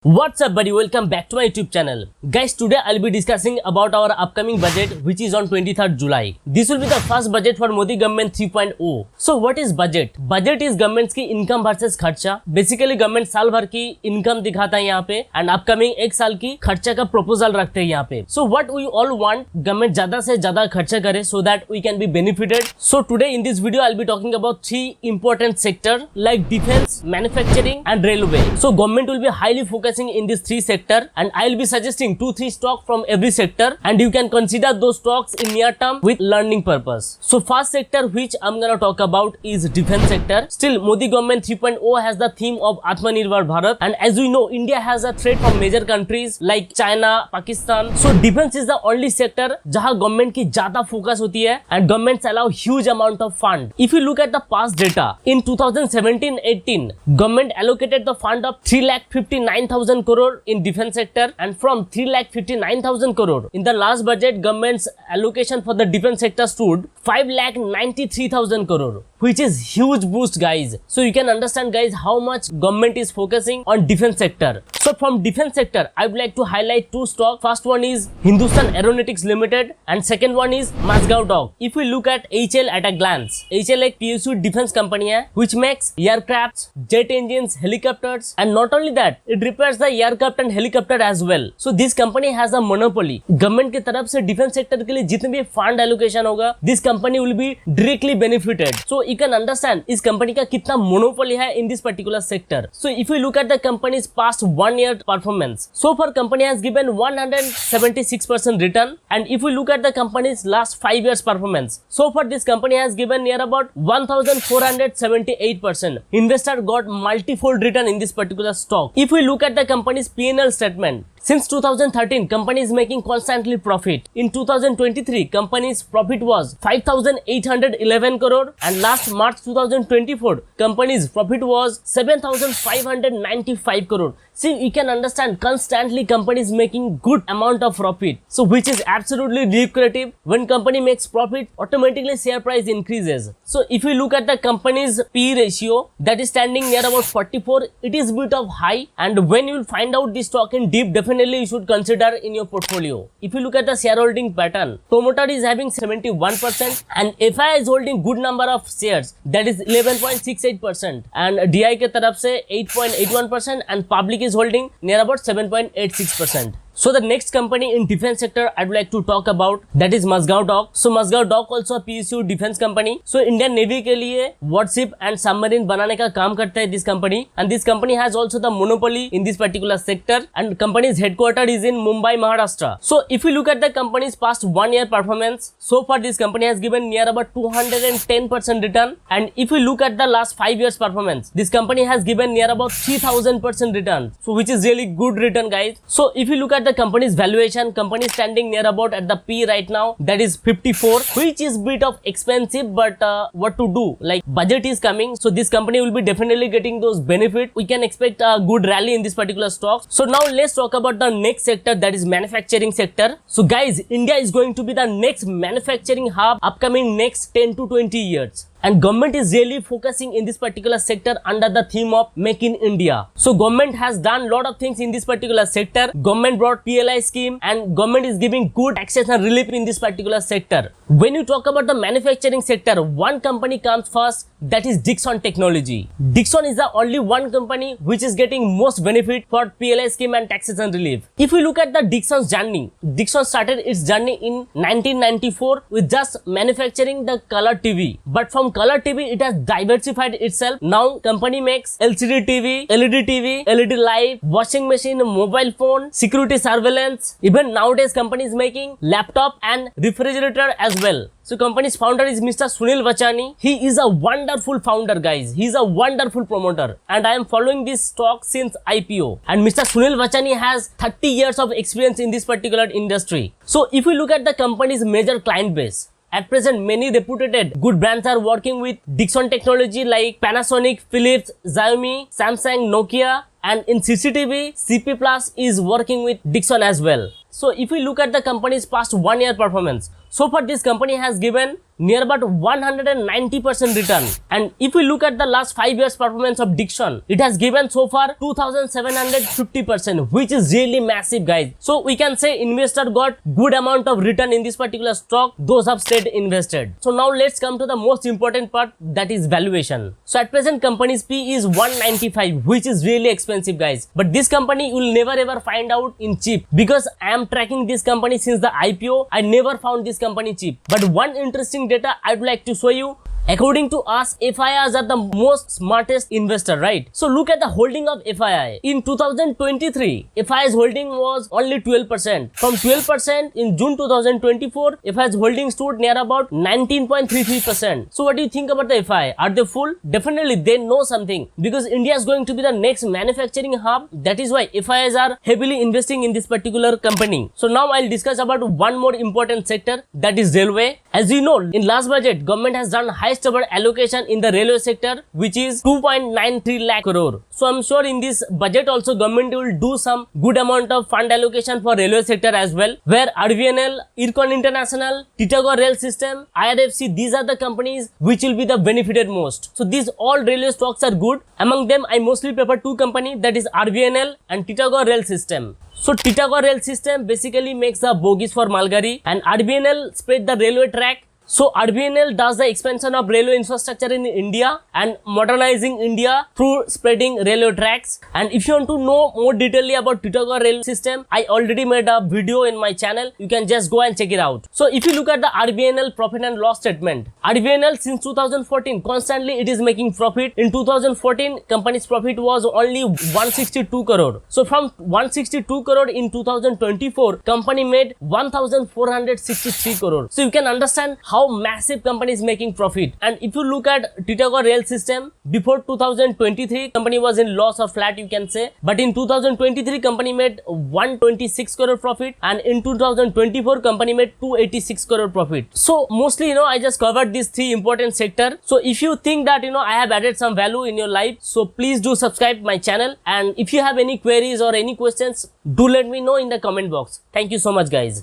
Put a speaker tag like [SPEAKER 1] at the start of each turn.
[SPEAKER 1] What's up buddy, welcome back to my YouTube channel. Guys, today I'll be discussing about our upcoming budget which is on 23rd July. This will be the first budget for Modi government 3.0. So what is budget? Budget is government की income versus खर्चा. Basically government साल भर की income दिखाता है यहाँ पे and upcoming एक साल की खर्चा का proposal रखते हैं यहाँ पे. So what we all want, government ज़्यादा से ज़्यादा खर्चा करे so that we can be benefited. So today in this video I'll be talking about three important sector like defense, manufacturing and railway. So government will be highly focusing in this three sector and I'll be suggesting 2-3 stock from every sector and you can consider those stocks in near term with learning purpose. So first sector which I'm gonna talk about is defense sector. Still Modi government 3.0 has the theme of Atmanirbhar Bharat and as we know India has a threat from major countries like China, Pakistan. So defense is the only sector जहाँ government की ज़्यादा focus होती है and governments allow huge amount of fund. If you look at the past data in 2017-18 government allocated the fund of 3,59,000 crore in defense sector and from 3,59,000 crore in the last budget government's allocation for the defense sector stood 5,93,000 crore, which is huge boost guys. So you can understand guys how much government is focusing on defense sector. So from defense sector I would like to highlight two stocks. First one is Hindustan Aeronautics Limited and second one is Mazagon Dock. If we look at HL at a glance, HL एक PSU defense company है which makes aircrafts, jet engines, helicopters and not only that it repairs the aircraft and helicopter as well. So this company has a monopoly. Government की तरफ से defense sector के लिए जितने भी fund allocation होगा this company will be directly benefited. So you can understand इस company का कितना monopoly है in this particular sector. So if we look at the company's past 1 year performance, so far company has given 176% return and if we look at the company's last 5 years performance, so far this company has given near about 1478%. Investor got multifold return in this particular stock. If we look at the company's P&L statement, since 2013, company is making constantly profit. In 2023, company's profit was 5,811 crore and last March 2024, company's profit was 7,595 crore. See, you can understand constantly company is making good amount of profit. So which is absolutely lucrative. When company makes profit, automatically share price increases. So if you look at the company's P ratio, that is standing near about 44, it is bit of high and when you will find out this stock in deep, definitely you should consider in your portfolio. If you look at the shareholding pattern, promoter is having 71% and FI is holding good number of shares, that is 11.68% and DI के तरफ से 8.81% and public is holding near about 7.86%. So the next company in defense sector I would like to talk about, that is Mazagon Dock. So Mazagon Dock also a PSU defense company. So Indian Navy के लिए warship and submarine बनाने का काम करता है this company and this company has also the monopoly in this particular sector and company's headquarter is in Mumbai, Maharashtra. So if you look at the company's past 1 year performance, so far this company has given near about 210% return and if you look at the last 5 years performance, this company has given near about 3,000% return. So which is really good return guys. So if you look at the company's valuation, company is standing near about at the P right now, that is 54, which is bit of expensive but what to do, like budget is coming, so this company will be definitely getting those benefits. We can expect a good rally in this particular stock. So now let's talk about the next sector, that is manufacturing sector. So guys, India is going to be the next manufacturing hub upcoming next 10 to 20 years. And government is really focusing in this particular sector under the theme of Make in India. So government has done lot of things in this particular sector. Government brought PLI scheme and government is giving good access and relief in this particular sector. When you talk about the manufacturing sector, one company comes first, that is Dixon Technology. Dixon is the only one company which is getting most benefit for PLI scheme and taxation relief. If we look at the Dixon's journey, Dixon started its journey in 1994 with just manufacturing the color TV. But from color TV, it has diversified itself. Now company makes LCD TV, LED TV, LED light, washing machine, mobile phone, security surveillance. Even nowadays company is making laptop and refrigerator as well. So company's founder is Mr. Sunil Vachani. He is a wonderful founder guys. He is a wonderful promoter and I am following this stock since IPO. And Mr. Sunil Vachani has 30 years of experience in this particular industry. So if we look at the company's major client base, at present, many reputed good brands are working with Dixon Technology like Panasonic, Philips, Xiaomi, Samsung, Nokia, and in CCTV, CP Plus is working with Dixon as well. So if we look at the company's past 1 year performance, so far this company has given near about 190% return. And if we look at the last 5 years performance of Dixon, it has given so far 2750%, which is really massive, guys. So we can say investor got good amount of return in this particular stock, those have stayed invested. So now let's come to the most important part, that is valuation. So at present company's P is 195, which is really expensive, guys. But this company you will never ever find out in cheap, because I am tracking this company since the IPO. I never found this company cheap. But one interesting data I would like to show you. According to us, FIIs are the most smartest investor, right? So look at the holding of FII. In 2023, FII's holding was only 12%. From 12% in June 2024, FII's holding stood near about 19.33%. So what do you think about the FII? Are they full? Definitely they know something, because India is going to be the next manufacturing hub. That is why FIIs are heavily investing in this particular company. So now I'll discuss about one more important sector, that is railway. As you know, in last budget, government has done highest ever allocation in the railway sector, which is 2.93 lakh crore. So I'm sure in this budget also government will do some good amount of fund allocation for railway sector as well, where RVNL, Ircon International, Titagarh Rail System, IRFC, these are the companies which will be the benefited most. So these all railway stocks are good. Among them, I mostly prefer two companies, that is RVNL and Titagarh Rail System. So Titagarh Rail System basically makes the bogies for Malgari, and RVNL spread the railway track. So RVNL does the expansion of railway infrastructure in India and modernizing India through spreading railway tracks. And if you want to know more detailedly about Titagarh Rail System, I already made a video in my channel. You can just go and check it out. So if you look at the RVNL profit and loss statement, RVNL since 2014 constantly it is making profit. In 2014, company's profit was only 162 crore. So from 162 crore in 2024, company made 1463 crore. So you can understand how massive company is making profit. And if you look at Titagarh Rail System, before 2023 company was in loss or flat, you can say, but in 2023 company made 126 crore profit, and in 2024 company made 286 crore profit. So mostly I just covered these three important sector. So if you think that I have added some value in your life, so please do subscribe my channel, and if you have any queries or any questions, do let me know in the comment box. Thank you so much, guys.